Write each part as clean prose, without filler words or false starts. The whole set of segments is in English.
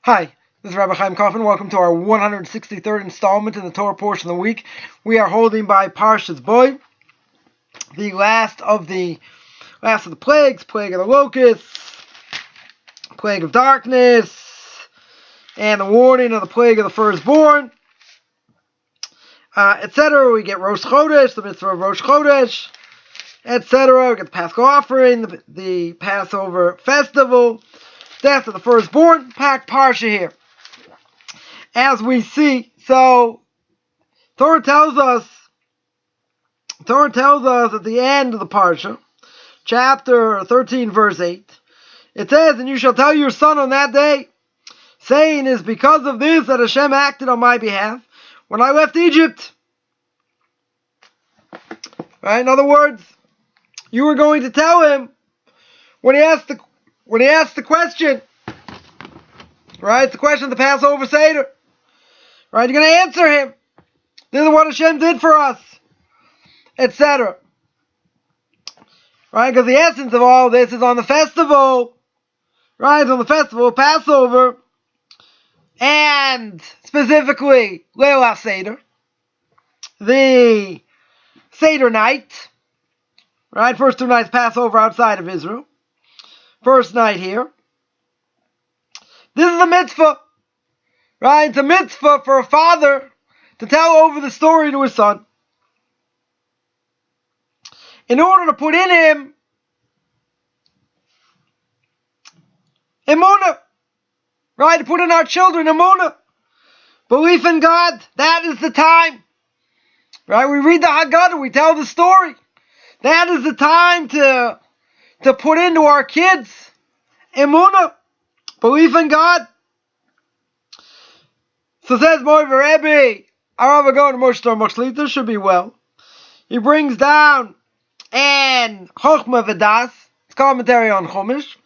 Hi, this is Rabbi Chaim Coffman. Welcome to our 163rd installment in the Torah portion of the week. We are holding by Parshas Bo, the last of the plagues, plague of the locusts, plague of darkness, and the warning of the plague of the firstborn, etc. We get Rosh Chodesh, the mitzvah of Rosh Chodesh, etc. We get the Paschal offering, the Passover festival, death of the firstborn, packed parsha here. As we see, so Torah tells us at the end of the parsha, chapter 13, verse 8, it says, "And you shall tell your son on that day, saying, is because of this that Hashem acted on my behalf when I left Egypt." Right? In other words, you were going to tell him when he asked the question. Right? It's the question of the Passover Seder. Right? You're going to answer him. This is what Hashem did for us, etc. Right? Because the essence of all this is on the festival. Right? It's on the festival of Passover. And specifically, Leil HaSeder. The Seder night. Right? First two nights Passover outside of Israel. First night here. This is a mitzvah. Right? It's a mitzvah for a father to tell over the story to his son, in order to put in him emunah, right? To put in our children emunah, belief in God. That is the time, right? We read the Haggadah, we tell the story. That is the time to put into our kids emunah, belief in God. So says Moiv Rebbe, Arav Agon Moshtar Moshlita should be well. He brings down and Chochmah V'das, it's commentary on Chumash,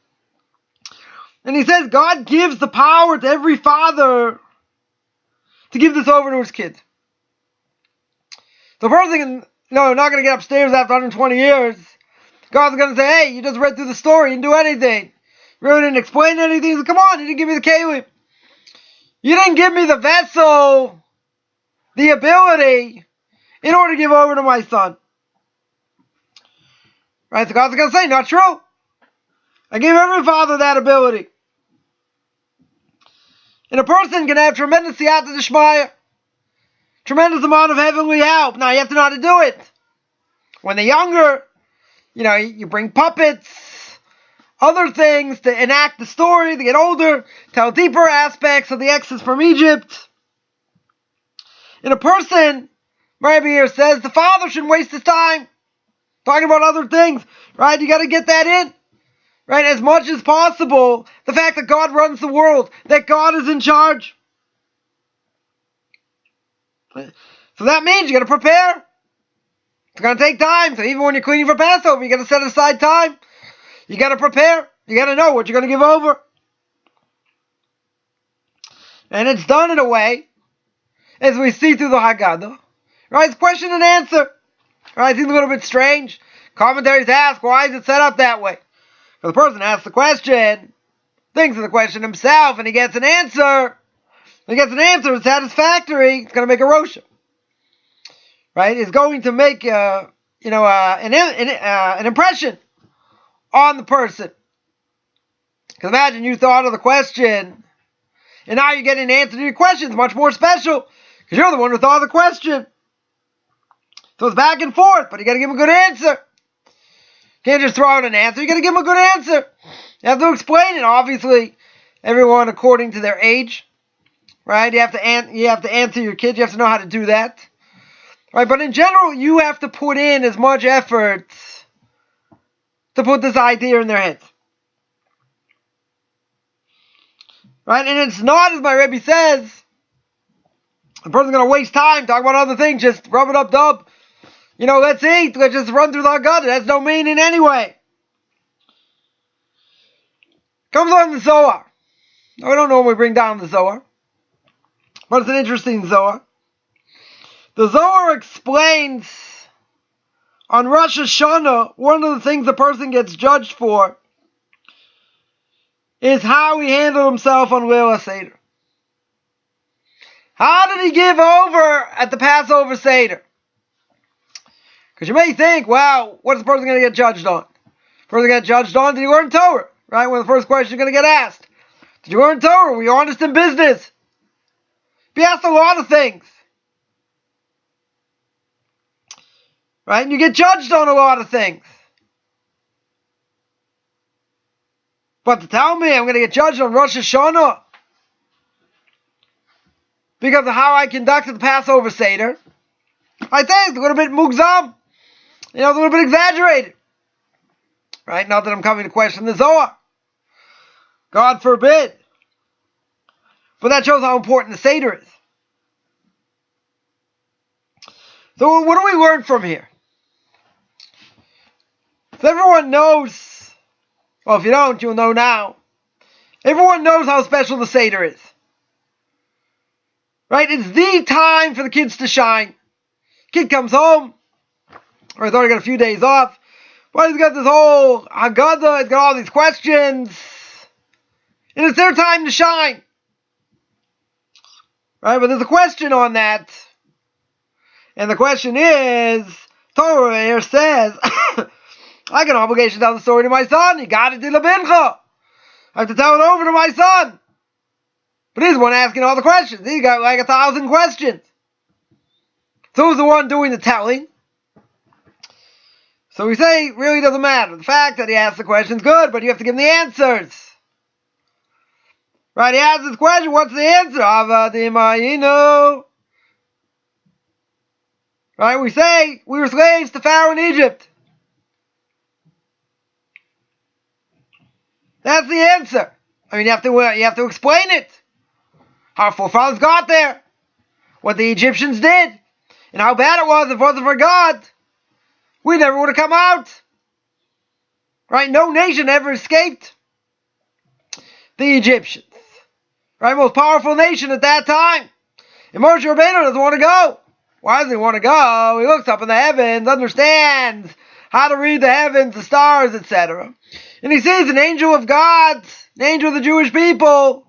and he says God gives the power to every father to give this over to his kids. The person, not going to get upstairs after 120 years. God's going to say, "Hey, you just read through the story, you didn't do anything. You really didn't explain anything. He said, come on, you didn't give me the kelim. You didn't give me the vessel, the ability, in order to give over to my son." Right? So God's going to say, not true. I gave every father that ability. And a person can have tremendous siyata d'shmaya, tremendous amount of heavenly help. Now, you have to know how to do it. When they're younger, you bring puppets, other things to enact the story. They get older, tell deeper aspects of the exodus from Egypt. And a person, Rabbi here says, the father shouldn't waste his time talking about other things, right? You got to get that in, right? As much as possible, the fact that God runs the world, that God is in charge. So that means you got to prepare. It's going to take time. So even when you're cleaning for Passover, you got to set aside time. You got to prepare. You got to know what you're going to give over. And it's done in a way, as we see through the Haggadah, right? It's question and answer. Right? It seems a little bit strange. Commentaries ask, why is it set up that way? Because the person asks the question, thinks of the question himself, and he gets an answer. When he gets an answer that's satisfactory, it's going to make a rosha. Right? It's going to make an impression on the person. Because imagine you thought of the question, and now you're getting an answer to your question. It's much more special, because you're the one who thought of the question. So it's back and forth, but you got to give him a good answer. You can't just throw out an answer. You got to give him a good answer. You have to explain it. Obviously, everyone according to their age, right? You have to answer your kids. You have to know how to do that, right? But in general, you have to put in as much effort to put this idea in their heads, right? And it's not, as my Rebbe says, the person's going to waste time talking about other things. Just rub it up, dub. Let's eat. Let's just run through the Haggadah. That's no meaning anyway. Comes on the Zohar. Now, we don't normally bring down the Zohar, but it's an interesting Zohar. The Zohar explains on Rosh Hashanah, one of the things the person gets judged for is how he handled himself on Leil Seder. How did he give over at the Passover Seder? Because you may think, well, what's the person going to get judged on? The person get judged on, did he learn Torah? Right? When the first question is going to get asked. Did you learn Torah? Were you honest in business? Be asked a lot of things. Right? And you get judged on a lot of things. But to tell me I'm going to get judged on Rosh Hashanah because of how I conducted the Passover Seder, I think it's a little bit mugzam. It's a little bit exaggerated. Right? Not that I'm coming to question the Zohar. God forbid. But that shows how important the Seder is. So what do we learn from here? So everyone knows, well, if you don't, you'll know now. Everyone knows how special the Seder is. Right? It's the time for the kids to shine. Kid comes home, or he's already got a few days off, but he's got this whole Haggadah, he's got all these questions, and it's their time to shine. Right? But there's a question on that, and the question is, Torah here says, I got an obligation to tell the story to my son. You got it to Labincha. I have to tell it over to my son. But he's the one asking all the questions. He's got like 1,000 questions. So who's the one doing the telling? So we say it really doesn't matter. The fact that he asks the question's good, but you have to give him the answers. Right? He asks this question, what's the answer? Avadim. Right? We say we were slaves to Pharaoh in Egypt. That's the answer. I mean, you have to explain it. How our forefathers got there. What the Egyptians did. And how bad it was if it wasn't for God. We never would have come out. Right? No nation ever escaped the Egyptians. Right? Most powerful nation at that time. And Moshe Rabbeinu doesn't want to go. Why doesn't he want to go? He looks up in the heavens, understands how to read the heavens, the stars, etc. And he sees an angel of God, an angel of the Jewish people,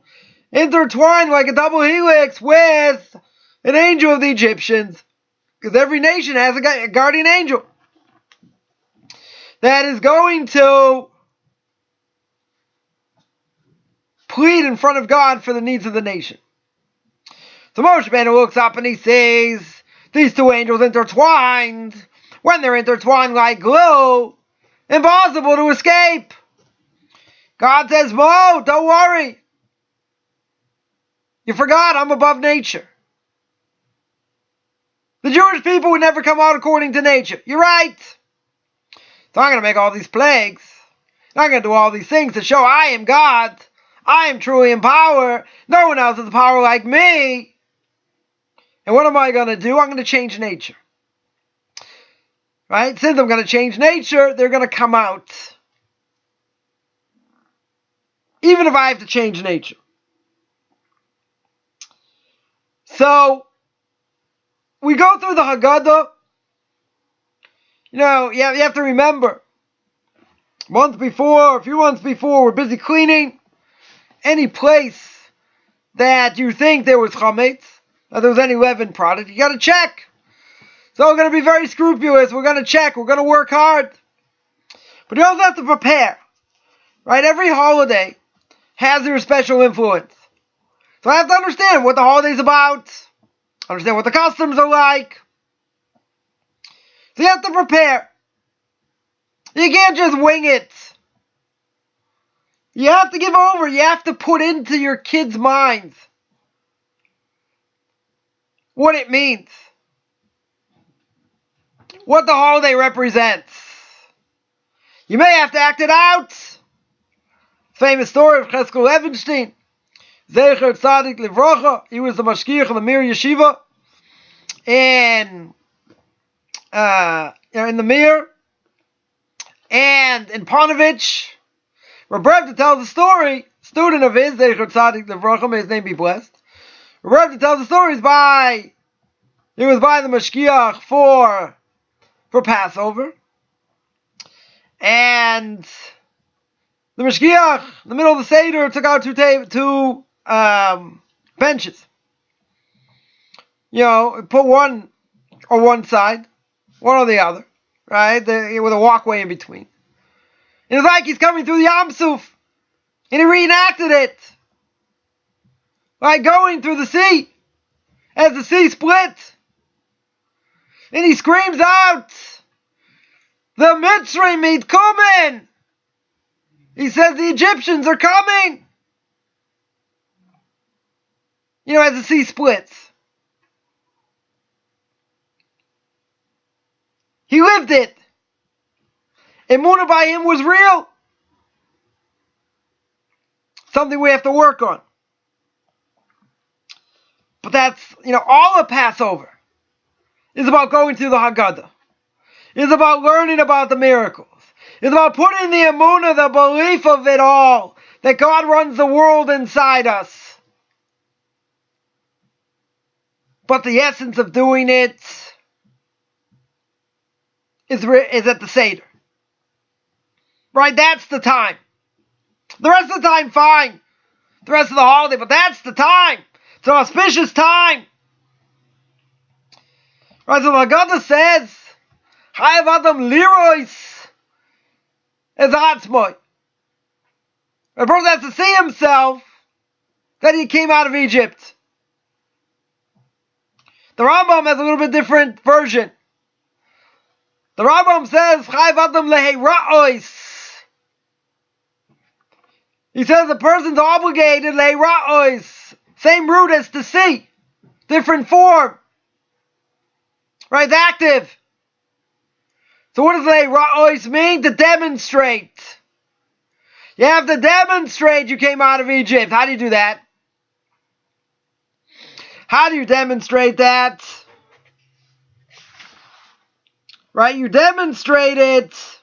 intertwined like a double helix with an angel of the Egyptians. Because every nation has a guardian angel that is going to plead in front of God for the needs of the nation. So Moshe Rabbeinu looks up and he sees these two angels intertwined. When they're intertwined like glue, impossible to escape. God says, Mo, don't worry. You forgot I'm above nature. The Jewish people would never come out according to nature. You're right. So I'm going to make all these plagues. I'm going to do all these things to show I am God. I am truly in power. No one else has power like me. And what am I going to do? I'm going to change nature. Right? Since I'm going to change nature, they're going to come out. Even if I have to change nature. So, we go through the Haggadah. You have to remember. A few months before, we're busy cleaning any place that you think there was chametz, that there was any leavened product. You got to check. So we're going to be very scrupulous. We're going to check. We're going to work hard. But you also have to prepare. Right? Every holiday has their special influence. So I have to understand what the holiday's about. Understand what the customs are like. So you have to prepare. You can't just wing it. You have to give over. You have to put into your kids' minds what it means. What the holiday represents. You may have to act it out. Famous story of Cheskel Levenstein. Zecher Tzadik Livrocha. He was the mashgiach of the Mir Yeshiva. In the Mir. And in Panovich. Rebbe tells the story. Student of his, Zecher Tzadik Livrocha, may his name be blessed. Rebbe tells the story. He was by the mashgiach for Passover. And The Mashgiach, in the middle of the Seder, took out two benches. Put one on one side, one on the other, right? With a walkway in between. And it's like he's coming through the Yam Suf. And he reenacted it. By going through the sea. As the sea split. And he screams out, the Mitzrayim meet coming. He says the Egyptians are coming. As the sea splits. He lived it. Emunah by him was real. Something we have to work on. But that's, all of Passover is about going through the Haggadah. It's about learning about the miracles. It's about putting the emunah, the belief of it all, that God runs the world inside us. But the essence of doing it is at the Seder. Right? That's the time. The rest of the time, fine. The rest of the holiday, but that's the time. It's an auspicious time. Right, so the Haggadah says, Chayav Adam Lirois as Atzmoi. The person has to see himself that he came out of Egypt. The Rambam has a little bit different version. The Rambam says, Chayav Adam Leheira'ois. He says the person's obligated, Leheira'ois. Same root as to see. Different form. Right, it's active. So what does Leheira'ois mean? To demonstrate. You have to demonstrate you came out of Egypt. How do you do that? How do you demonstrate that? Right, you demonstrate it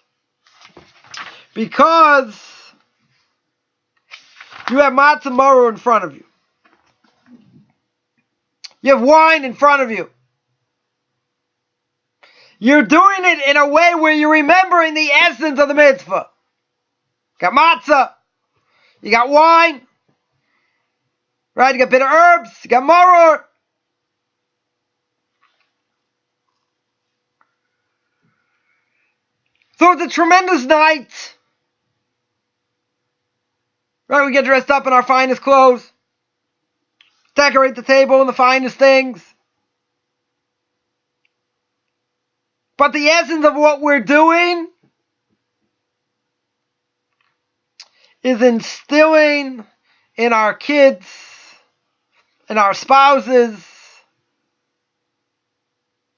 because you have matzah maror in front of you. You have wine in front of you. You're doing it in a way where you're remembering the essence of the mitzvah. You got matzah. You got wine. Right? You got bitter herbs. You got maror. So it's a tremendous night. Right? We get dressed up in our finest clothes. Decorate the table in the finest things. But the essence of what we're doing is instilling in our kids and our spouses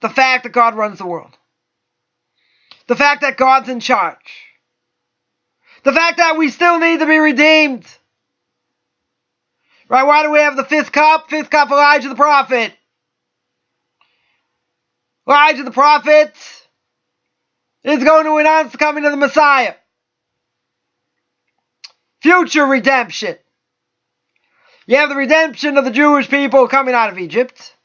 the fact that God runs the world. The fact that God's in charge. The fact that we still need to be redeemed. Right? Why do we have the fifth cup? Fifth cup, Elijah the prophet. Elijah the prophet is going to announce the coming of the Messiah. Future redemption. You have the redemption of the Jewish people coming out of Egypt.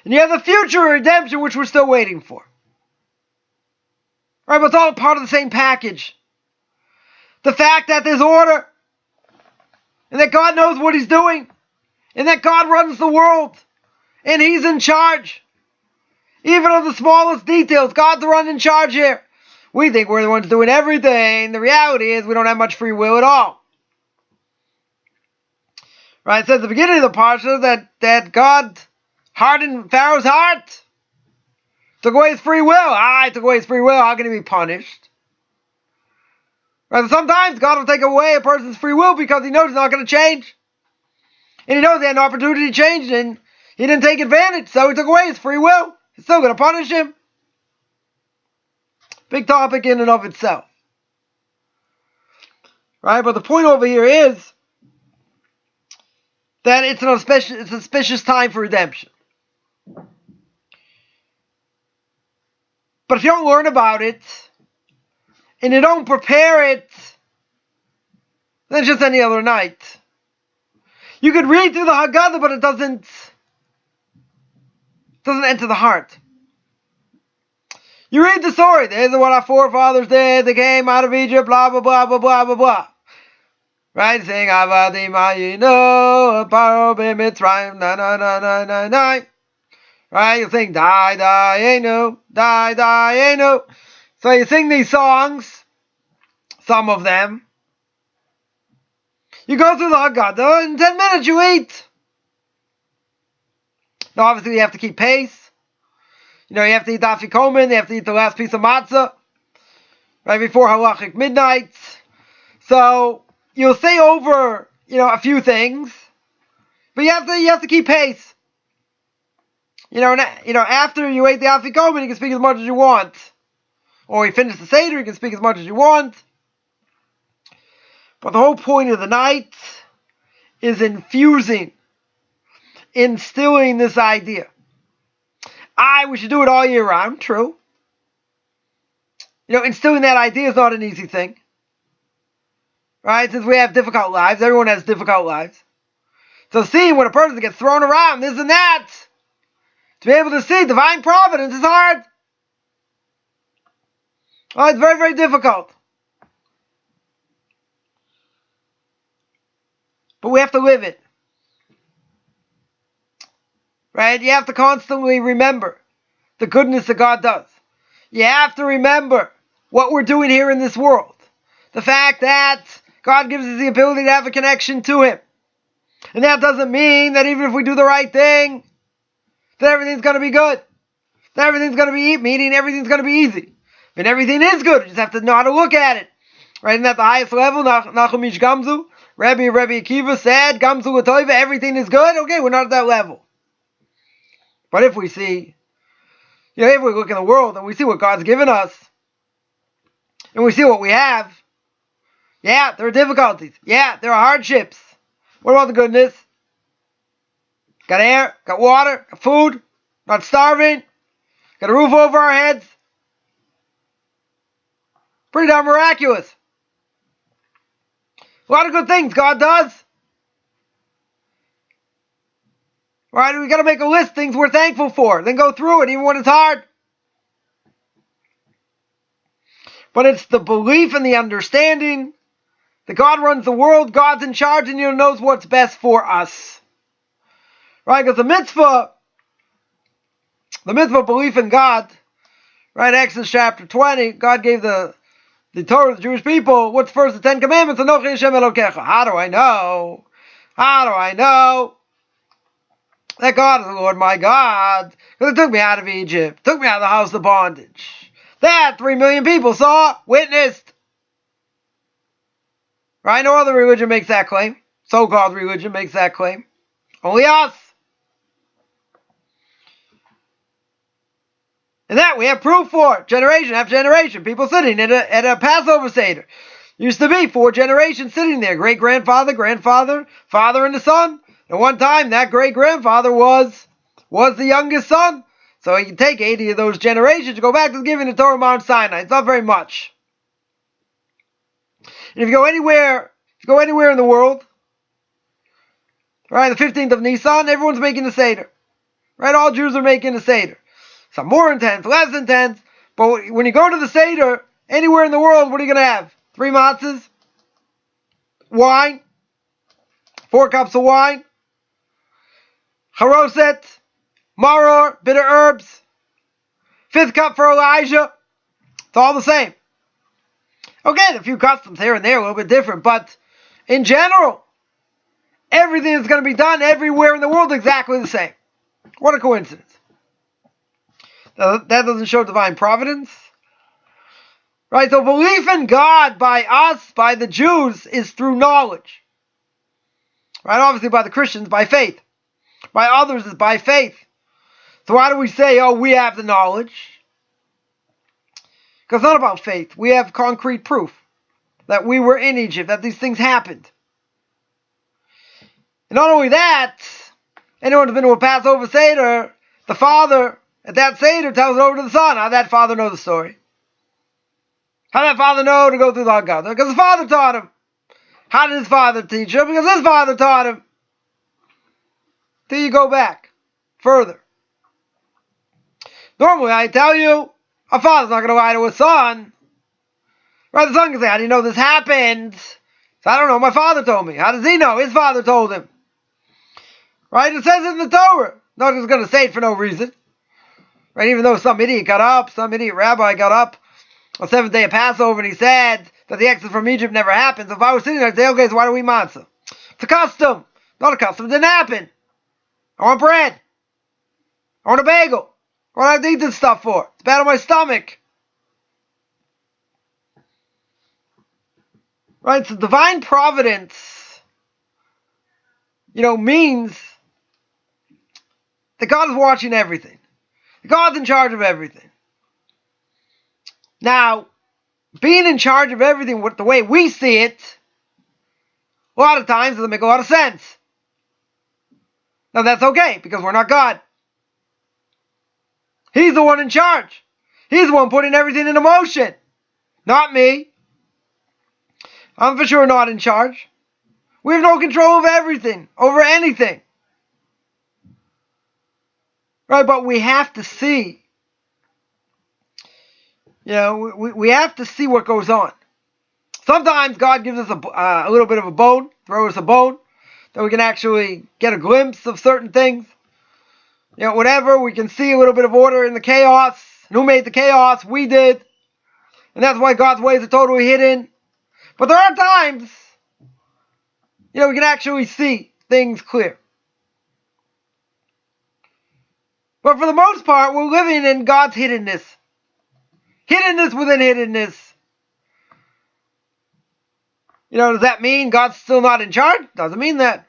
And you have the future redemption which we're still waiting for. Right, but it's all part of the same package. The fact that there's order. And that God knows what He's doing. And that God runs the world. And He's in charge. Even of the smallest details, God's the one in charge here. We think we're the ones doing everything. The reality is we don't have much free will at all. Right? It says at the beginning of the Parsha that God hardened Pharaoh's heart. Took away his free will. He took away his free will. How can he be punished? Right? Sometimes God will take away a person's free will because He knows he's not going to change. And He knows he had an opportunity to change and he didn't take advantage. So He took away his free will. He's still going to punish him. Big topic in and of itself. Right? But the point over here is that it's an auspicious time for redemption. But if you don't learn about it, and you don't prepare it, then it's just any other night. You could read through the Haggadah, but it doesn't enter the heart. You read the story. This is what our forefathers did. They came out of Egypt, blah, blah, blah, blah, blah, blah, blah. Right? Saying Avadim Ayinu Paro B'Mitzrayim na na na na na na. Right? You sing Die Dayenu, Die Dayenu. So you sing these songs, some of them. You go through the Haggadah, in 10 minutes you eat. Now obviously you have to keep pace. You have to eat the afikomen, you have to eat the last piece of matzah right before halachic midnight. So you'll say over, a few things, but you have to keep pace. After you ate the afikomen, you can speak as much as you want, or you finish the seder, you can speak as much as you want. But the whole point of the night is instilling this idea. We should do it all year round. True. Instilling that idea is not an easy thing. Right? Since we have difficult lives, everyone has difficult lives. So seeing when a person gets thrown around, this and that, to be able to see divine providence is hard. It's very, very difficult. But we have to live it. Right? You have to constantly remember the goodness that God does. You have to remember what we're doing here in this world. The fact that God gives us the ability to have a connection to Him. And that doesn't mean that even if we do the right thing, that everything's going to be good. That everything's going to be meaning everything's going to be easy. I mean, everything is good. You just have to know how to look at it. Right? And at the highest level, Nachum Ish Gamzu, Rabbi Akiva said, Gamzu L'Toiva, everything is good. Okay, we're not at that level. But if we see, if we look in the world and we see what God's given us, and we see what we have, there are difficulties. There are hardships. What about the goodness? Got air, got water, got food, not starving, got a roof over our heads. Pretty darn miraculous. A lot of good things God does. Right? We got to make a list of things we're thankful for. Then go through it, even when it's hard. But it's the belief and the understanding that God runs the world, God's in charge, and He knows what's best for us. Right? Because the mitzvah of belief in God, right? Exodus chapter 20, God gave the Torah to the Jewish people. What's first? The 10 Commandments. Anochi Hashem Elokecha. How do I know that God is the Lord my God? Because it took me out of Egypt, took me out of the house of bondage. That 3 million people saw, witnessed. Right? No other religion makes that claim. So-called religion makes that claim. Only us. And that we have proof for. Generation after generation. People sitting at a Passover Seder. Used to be 4 generations sitting there. Great-grandfather, grandfather, father and the son. And one time that great-grandfather was the youngest son. So you can take 80 of those generations to go back to giving the Torah Mount Sinai. It's not very much. And if you go anywhere in the world, right, the 15th of Nisan, everyone's making a Seder. Right, all Jews are making a Seder. Some more intense, less intense. But when you go to the Seder, anywhere in the world, what are you going to have? 3 matzahs, wine, 4 cups of wine, charoset, maror, bitter herbs, 5th cup for Elijah. It's all the same. Okay, a few customs here and there, a little bit different, but in general, everything that's going to be done everywhere in the world is exactly the same. What a coincidence. That doesn't show divine providence. Right, so belief in God by us, by the Jews, is through knowledge. Right, obviously by the Christians, by faith. By others, is by faith. So why do we say, we have the knowledge? Because it's not about faith. We have concrete proof that we were in Egypt, that these things happened. And not only that, anyone who's been to a Passover Seder, the father at that Seder tells it over to the son. How did that father know the story? How did that father know to go through the Haggadah? Because his father taught him. How did his father teach him? Because his father taught him. Till you go back further. Normally, I tell you, a father's not going to lie to his son. Right? The son can say, how do you know this happened? So I don't know. My father told me. How does he know? His father told him. Right? It says it in the Torah. Not just going to say it for no reason. Right? Even though some idiot rabbi got up on the seventh day of Passover and he said that the exodus from Egypt never happened. So if I was sitting there, I'd say, okay, so why do we eat matzah? It's a custom. Not a custom. It didn't happen. I want bread. I want a bagel. What do I have to eat this stuff for? It's bad on my stomach. Right? So divine providence, means that God is watching everything. God's in charge of everything. Now, being in charge of everything the way we see it, a lot of times doesn't make a lot of sense. Now that's okay, because we're not God. He's the one in charge. He's the one putting everything into motion. Not me. I'm for sure not in charge. We have no control over everything, over anything. Right, but we have to see. We have to see what goes on. Sometimes God gives us a little bit of a bone, throws us a bone, that we can actually get a glimpse of certain things. Whatever, we can see a little bit of order in the chaos. And who made the chaos? We did. And that's why God's ways are totally hidden. But there are times, we can actually see things clear. But for the most part, we're living in God's hiddenness. Hiddenness within hiddenness. Does that mean God's still not in charge? Doesn't mean that.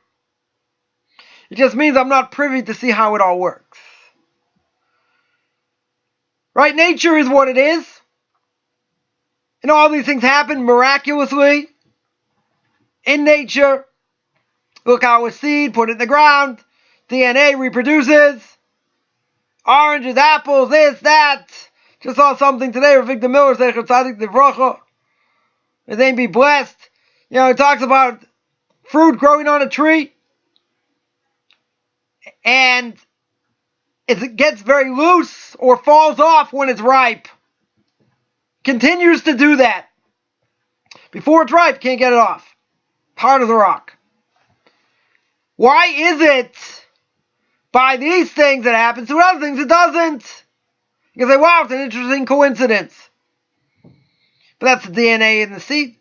It just means I'm not privy to see how it all works. Right? Nature is what it is. And all these things happen miraculously in nature. Look how a seed, put it in the ground, DNA reproduces. Oranges, apples, this, that. Just saw something today where Victor Miller said, his name be blessed. It talks about fruit growing on a tree. And it gets very loose or falls off when it's ripe. Continues to do that. Before it's ripe, can't get it off. Hard as a rock. Why is it by these things it happens, to other things it doesn't? You can say, wow, it's an interesting coincidence. But that's the DNA in the seed.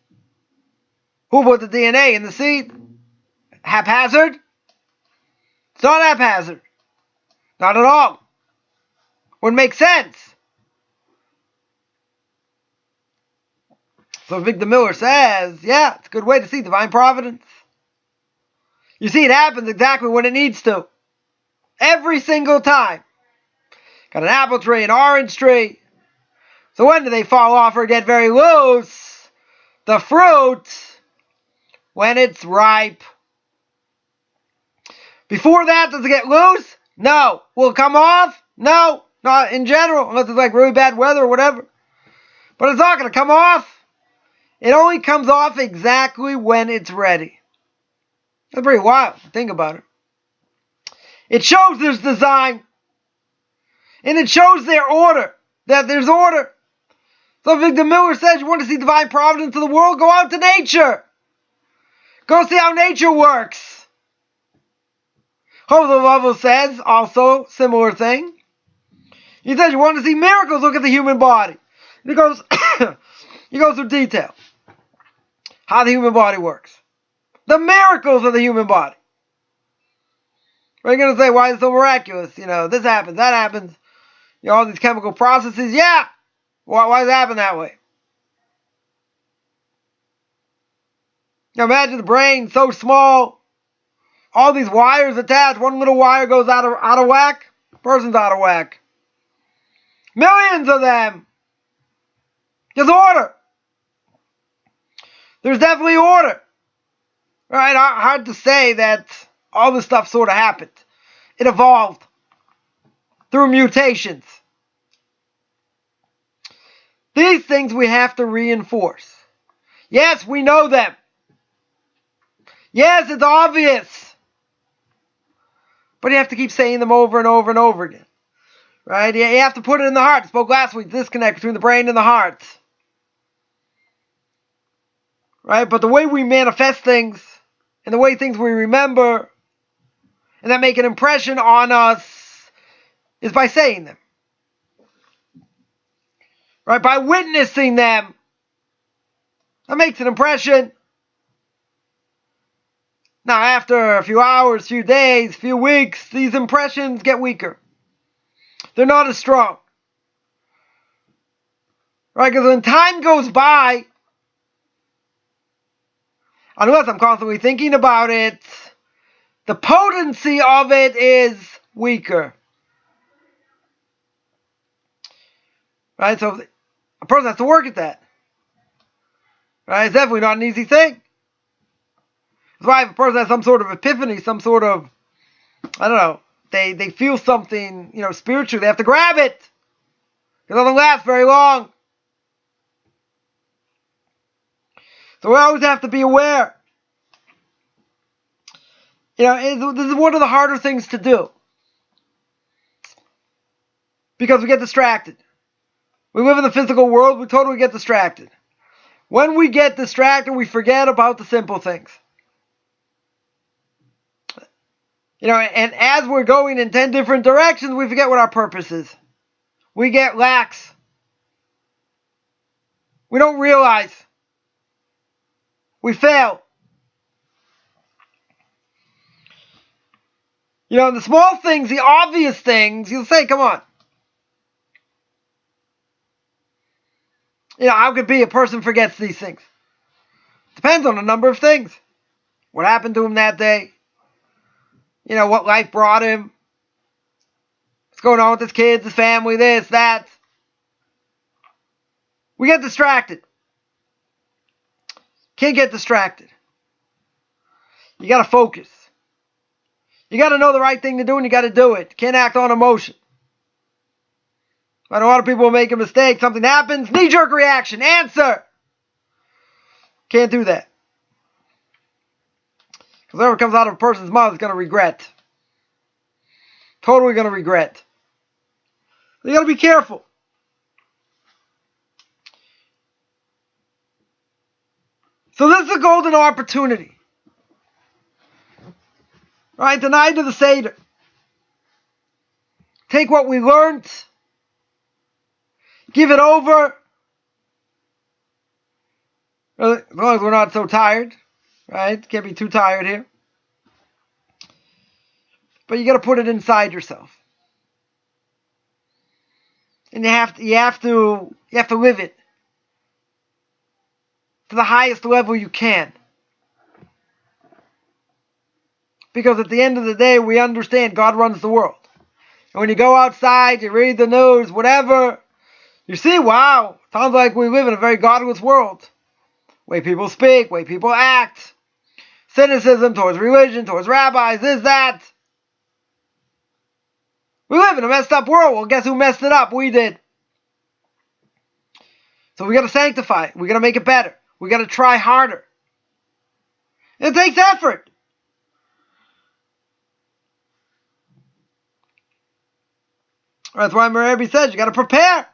Who put the DNA in the seed? Haphazard? It's not haphazard. Not at all. Wouldn't make sense. So Victor Miller says, yeah, it's a good way to see divine providence. You see, it happens exactly when it needs to. Every single time. Got an apple tree, an orange tree. So when do they fall off or get very loose? The fruit, when it's ripe. Before that, does it get loose? No. Will it come off? No. Not in general, unless it's like really bad weather or whatever. But it's not going to come off. It only comes off exactly when it's ready. That's pretty wild. Think about it. It shows there's design. And it shows their order. That there's order. So Victor Miller says, you want to see divine providence of the world? Go out to nature. Go see how nature works. Jose Lovell says, also, similar thing. He says, you want to see miracles? Look at the human body. And he goes, he goes through detail. How the human body works. The miracles of the human body. Are you going to say, why is it so miraculous? This happens, that happens. All these chemical processes. Yeah. Why does it happen that way? Now imagine the brain so small. All these wires attached. One little wire goes out of whack. Person's out of whack. Millions of them. There's order. There's definitely order. Right? Hard to say that all this stuff sort of happened. It evolved through mutations. These things we have to reinforce. Yes, we know them. Yes, it's obvious. But you have to keep saying them over and over and over again. Right? You have to put it in the heart. I spoke last week, disconnect between the brain and the heart. right? But the way we manifest things and the way things we remember and that make an impression on us is by saying them, right? By witnessing them, that makes an impression. Now, after a few hours, few days, few weeks, these impressions get weaker. They're not as strong. Right? Because when time goes by, unless I'm constantly thinking about it, the potency of it is weaker. Right? So a person has to work at that. Right? It's definitely not an easy thing. That's why if a person has some sort of epiphany, some sort of, I don't know, they feel something, spiritually, they have to grab it. It doesn't last very long. So we always have to be aware. This is one of the harder things to do. Because we get distracted. We live in the physical world, we totally get distracted. When we get distracted, we forget about the simple things. And as we're going in 10 different directions, we forget what our purpose is. We get lax. We don't realize. We fail. The small things, the obvious things, you'll say, come on. How could it be a person forgets these things? Depends on a number of things. What happened to him that day? What life brought him. What's going on with his kids, his family, this, that. We get distracted. Can't get distracted. You got to focus. You got to know the right thing to do and you got to do it. Can't act on emotion. But a lot of people make a mistake. Something happens, knee-jerk reaction, answer. Can't do that. Because whatever comes out of a person's mouth is going to regret. Totally going to regret. You got to be careful. So this is a golden opportunity. Right? The night of the Seder. Take what we learned. Give it over. As long as we're not so tired. Right? Can't be too tired here. But you got to put it inside yourself. And you have to live it to the highest level you can. Because at the end of the day, we understand God runs the world. And when you go outside, you read the news, whatever, you see, wow, sounds like we live in a very godless world. Way people speak, way people act. Cynicism towards religion, towards rabbis, this, that. We live in a messed up world. Well, guess who messed it up? We did. So we got to sanctify it. We got to make it better. We got to try harder. It takes effort. That's why my Rebbe says you got to prepare.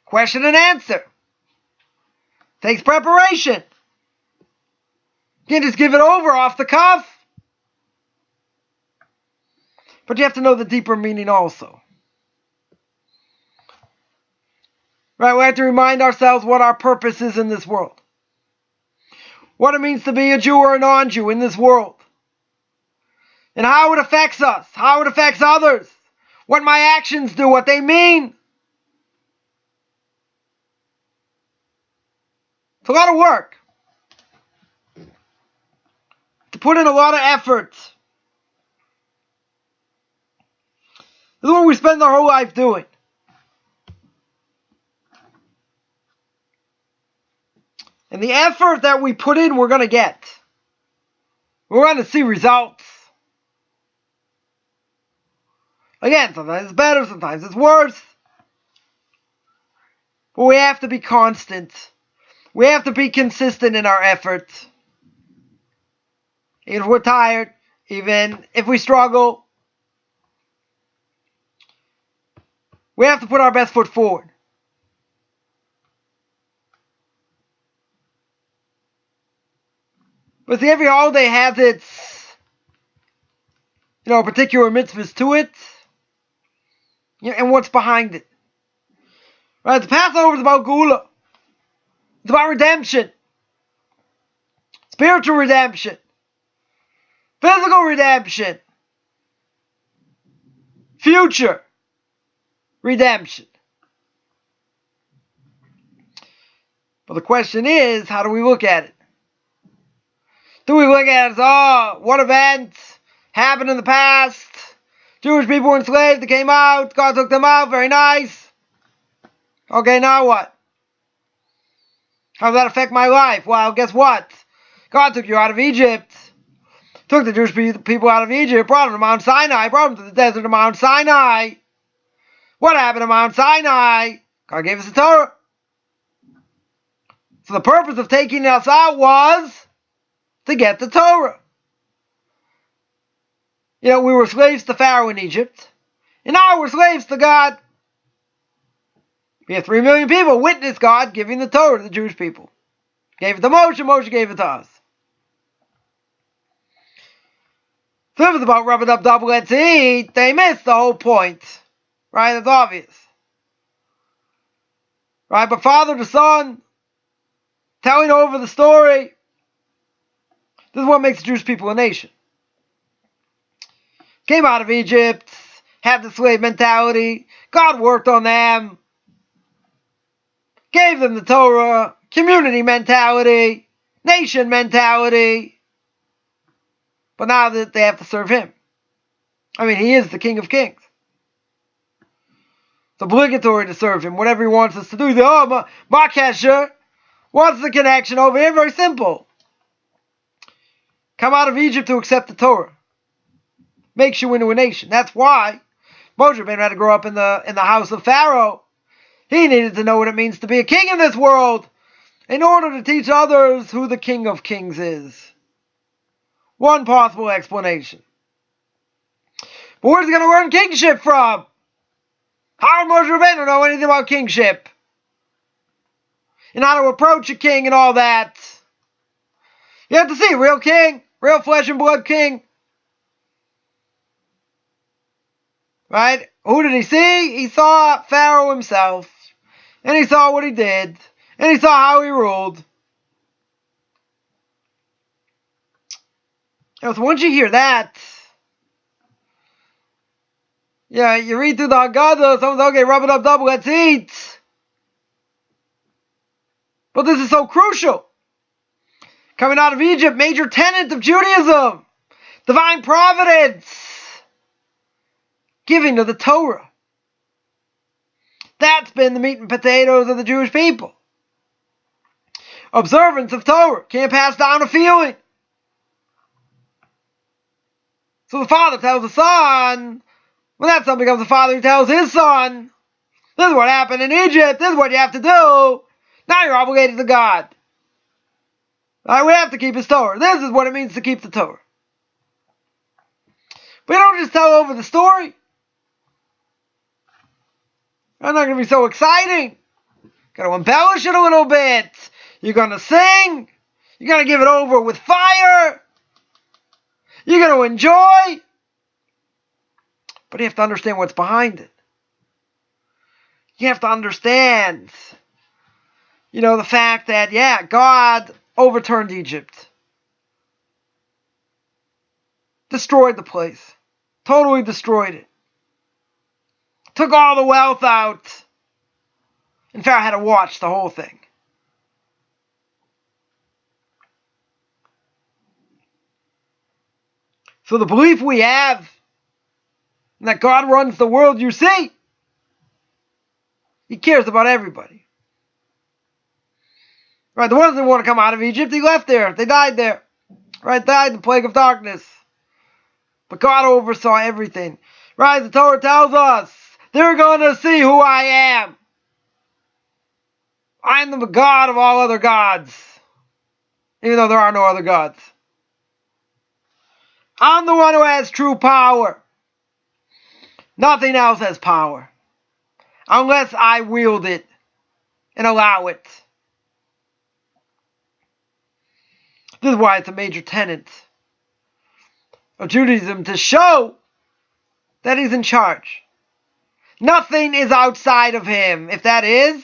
Question and answer. Takes preparation. You can't just give it over off the cuff. But you have to know the deeper meaning also. Right? We have to remind ourselves what our purpose is in this world. What it means to be a Jew or a non-Jew in this world. And how it affects us. How it affects others. What my actions do. What they mean. It's a lot of work. To put in a lot of effort. This is what we spend our whole life doing. And the effort that we put in, we're going to get. We're going to see results. Again, sometimes it's better, sometimes it's worse. But we have to be constant. We have to be consistent in our efforts. Even if we're tired, even if we struggle, we have to put our best foot forward. But see, every holiday has its, particular mitzvahs to it, and what's behind it. Right? The Passover is about Gula. It's about redemption. Spiritual redemption. Physical redemption. Future redemption. But the question is, how do we look at it? Do we look at it as, what event happened in the past? Jewish people were enslaved, they came out, God took them out, very nice. Okay, now what? How does that affect my life? Well, guess what? God took you out of Egypt. Took the Jewish people out of Egypt, brought them to Mount Sinai, brought them to the desert of Mount Sinai. What happened to Mount Sinai? God gave us the Torah. So the purpose of taking us out was to get the Torah. We were slaves to Pharaoh in Egypt, and now we're slaves to God. We have 3 million people witness God giving the Torah to the Jewish people. Gave it to Moshe, Moshe gave it to us. So if it's about rub it up, double, let's eat, they missed the whole point. Right? It's obvious. Right? But Father to Son, telling over the story, this is what makes the Jewish people a nation. Came out of Egypt, had the slave mentality, God worked on them, gave them the Torah, community mentality, nation mentality, but now that they have to serve Him. I mean, He is the King of Kings. It's obligatory to serve Him, whatever He wants us to do. My kesher, what's the connection over here? Very simple. Come out of Egypt to accept the Torah. Makes you into a nation. That's why Moshe Rabbeinu had to grow up in the house of Pharaoh. He needed to know what it means to be a king in this world in order to teach others who the King of Kings is. One possible explanation. But where's he going to learn kingship from? How would Moshe Rabbeinu know anything about kingship? And how to approach a king and all that? You have to see, real king, real flesh and blood king. Right? Who did he see? He saw Pharaoh himself. And he saw what he did. And he saw how he ruled. So once you hear that, you read through the Haggadah, someone says, okay, rub it up double, let's eat. But this is so crucial. Coming out of Egypt, major tenet of Judaism. Divine providence. Giving of the Torah. That's been the meat and potatoes of the Jewish people. Observance of Torah. Can't pass down a feeling. So the father tells the son, when that son becomes a father, he tells his son, this is what happened in Egypt, this is what you have to do. Now you're obligated to God. Right, we have to keep His Torah. This is what it means to keep the Torah. But you don't just tell over the story. It's not going to be so exciting. Got to embellish it a little bit. You're going to sing. You're going to give it over with fire. You're going to enjoy. But you have to understand what's behind it. You have to understand, the fact that, God overturned Egypt. Destroyed the place. Totally destroyed it. Took all the wealth out. And Pharaoh had to watch the whole thing. So the belief we have that God runs the world, you see, He cares about everybody. Right, the ones that want to come out of Egypt, He left there. They died there. Right, died in the plague of darkness. But God oversaw everything. Right, the Torah tells us, they're going to see who I am. I am the God of all other gods. Even though there are no other gods. I'm the one who has true power. Nothing else has power. Unless I wield it and allow it. This is why it's a major tenet of Judaism, to show that he's in charge. Nothing is outside of him. If that is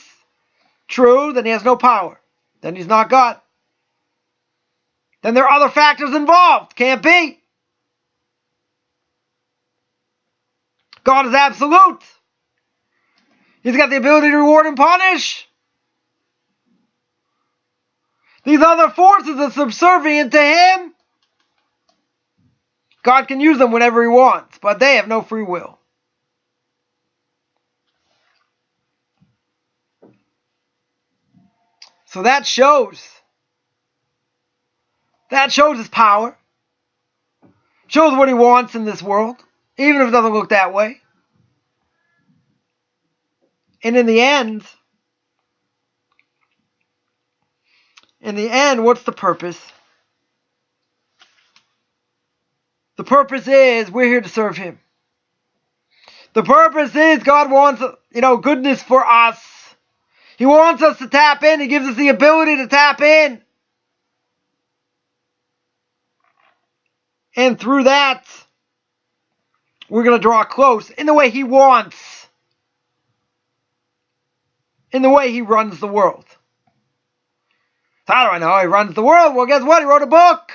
true, then he has no power. Then he's not God. Then there are other factors involved. Can't be. God is absolute. He's got the ability to reward and punish. These other forces are subservient to him. God can use them whenever he wants, but they have no free will. So that shows his power. Shows what he wants in this world, even if it doesn't look that way. And in the end, what's the purpose? The purpose is we're here to serve him. The purpose is God wants, goodness for us. He wants us to tap in. He gives us the ability to tap in. And through that, we're going to draw close in the way he wants. In the way he runs the world. So how do I know he runs the world? Well, guess what? He wrote a book.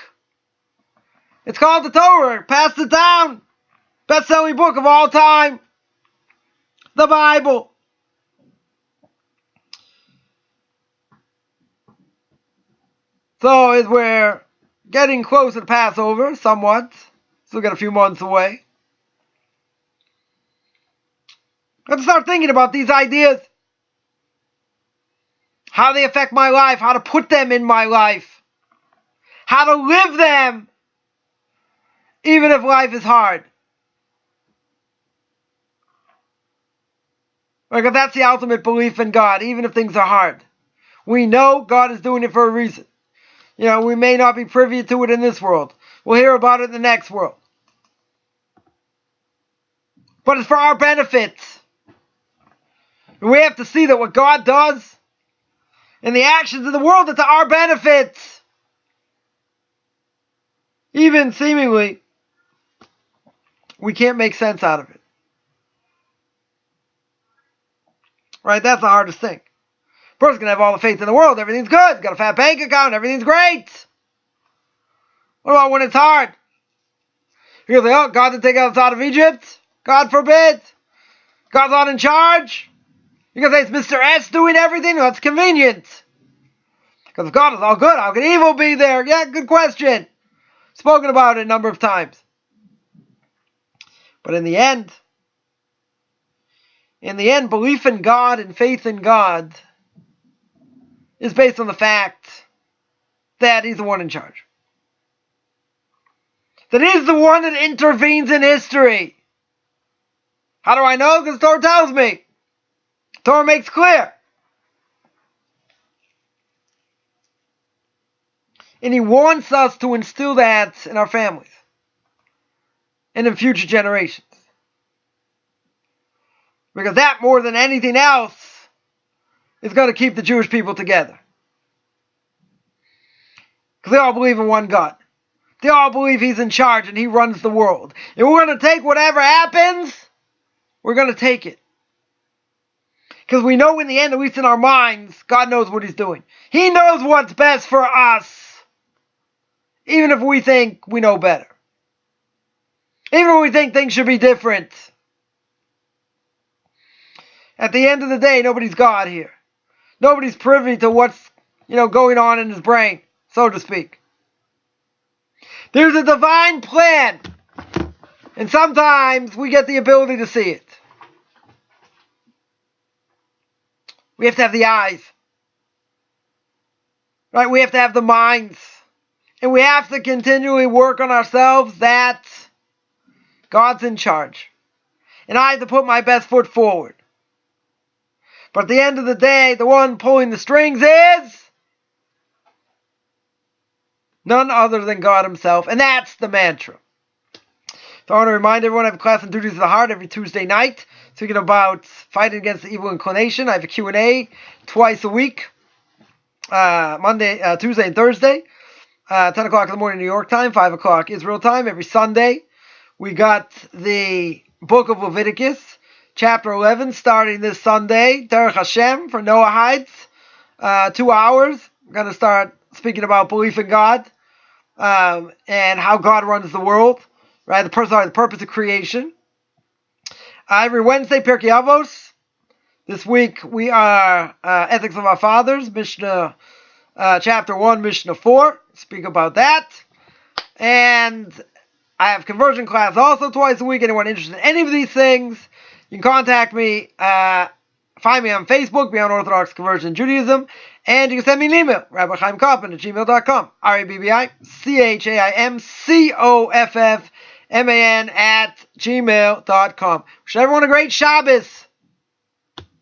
It's called the Torah. Passed it down. Best-selling book of all time. The Bible. So as we're getting closer to Passover, somewhat, still got a few months away, let's start thinking about these ideas. How they affect my life, how to put them in my life, how to live them, even if life is hard. Because that's the ultimate belief in God, even if things are hard. We know God is doing it for a reason. We may not be privy to it in this world. We'll hear about it in the next world. But it's for our benefit. And we have to see that what God does and the actions of the world are to our benefit. Even seemingly, we can't make sense out of it. Right? That's the hardest thing. A person's going to have all the faith in the world. Everything's good. Got a fat bank account. Everything's great. What about when it's hard? You're going to say, oh, God didn't take us out of Egypt? God forbid. God's not in charge? You're going to say it's Mr. S doing everything? Well, that's convenient. Because if God is all good, how can evil be there? Yeah, good question. Spoken about it a number of times. But in the end, belief in God and faith in God is based on the fact that he's the one in charge. That he's the one that intervenes in history. How do I know? Because the Torah tells me. The Torah makes clear. And he wants us to instill that in our families. And in future generations. Because that, more than anything else, is going to keep the Jewish people together. Because they all believe in one God. They all believe he's in charge and he runs the world. And we're going to take whatever happens, we're going to take it. Because we know in the end, at least in our minds, God knows what he's doing. He knows what's best for us. Even if we think we know better. Even if we think things should be different. At the end of the day, nobody's God here. Nobody's privy to what's, going on in his brain, so to speak. There's a divine plan. And sometimes we get the ability to see it. We have to have the eyes. Right? We have to have the minds. And we have to continually work on ourselves that God's in charge. And I have to put my best foot forward. But at the end of the day, the one pulling the strings is none other than God himself. And that's the mantra. So I want to remind everyone I have a class on duties of the heart every Tuesday night. Speaking about fighting against the evil inclination. I have a Q&A twice a week. Tuesday and Thursday. 10 o'clock in the morning New York time, 5 o'clock Israel time. Every Sunday, we got the book of Leviticus, chapter 11, starting this Sunday, Derech Hashem, for Noah Heights. 2 hours. I'm going to start speaking about belief in God and how God runs the world, right? The purpose of creation. Every Wednesday, Pirkei Avos. This week we are Ethics of Our Fathers, Mishnah, chapter 1, Mishnah 4. Speak about that. And I have conversion class also twice a week. Anyone interested in any of these things, you can contact me. Find me on Facebook, Beyond Orthodox Conversion Judaism, and you can send me an email, Rabbi Chaim Coffman @gmail.com, RabbiChaimCoffman @gmail.com. Wish everyone a great Shabbos.